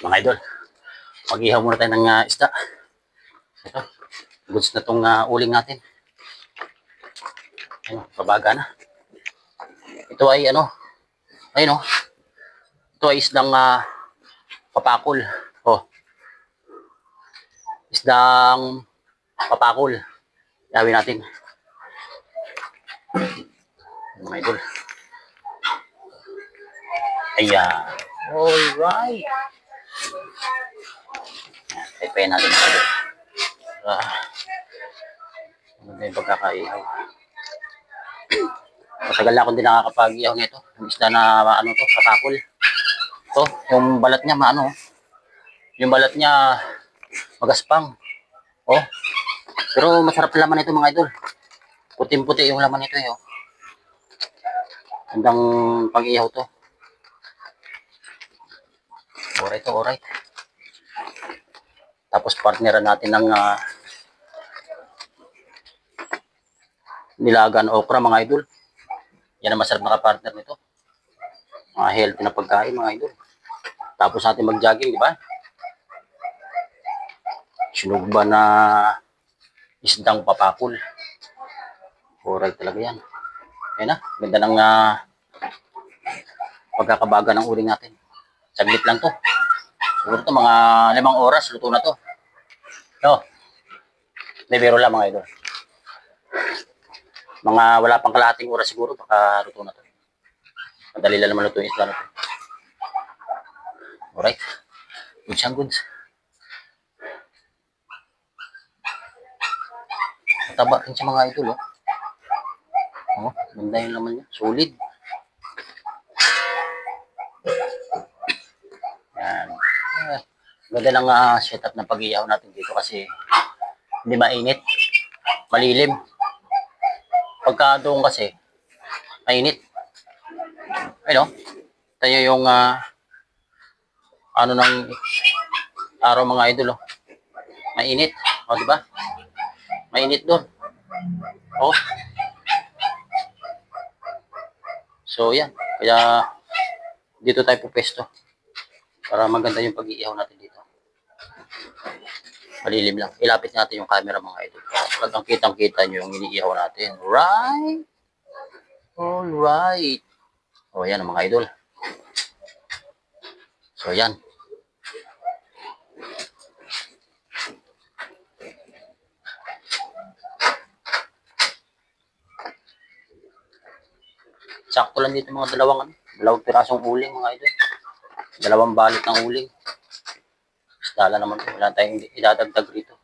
Mga idol, mag-ihaw muna tayo ng isda. Ito, goods na tong uling natin. Ayun, babaga na. Ito ay ayun ito ay isdang papakul. Oh, isdang papakul. Gawin natin. Mga idol. Ayan. Alright. Ipayin natin mga idol. Ano yung pagkakaihaw. Matagal na akong din nakakapag-ihaw nito. Yung isda na papakul. Ito, yung balat niya yung balat niya magaspang. Oh. Pero masarap laman ito mga idol. Puting-puti yung laman nito eh. Oh. Handang pang-ihaw to. Alright to, alright. Tapos partneran natin ng nilagan okra mga idol. Yan ang masarap na ka-partner nito. Mga healthy na pagkain mga idol. Tapos natin mag-jogging, di ba? Sinugba na isdang papakul. Alright talaga yan. Ayan na, ganda ng pagkakabaga ng uling natin. Saglit lang to. Siguro to mga 5 oras, luto na to. No? Biro lang mga idol. Mga wala pang kalahating oras siguro, baka luto na to. Madali lang naman luto yung isla na to. Alright. Goods and goods. Mataba rin siya mga idol, oh. Oh, ganda yung laman niya. Solid. Yan. Ganda ng setup ng pag-ihaw natin dito kasi hindi mainit. Malilim. Pagka doon kasi, mainit. Ayun, tayo yung ng araw mga idol, oh. Mainit. O, diba? Mainit doon. Oh. So, yan. Kaya, dito tayo pupesto. Para maganda yung pag-iihaw natin dito. Malilim lang. Ilapit natin yung camera mga idol. Talagang kitang-kita nyo yung iniihaw natin. Right? Alright. O, yan mga idol. So, yan. Sakto lang dito mga dalawang pirasong uling mga idol. 2 balot ng uling. Istala naman po. Wala tayong idadagdag rito.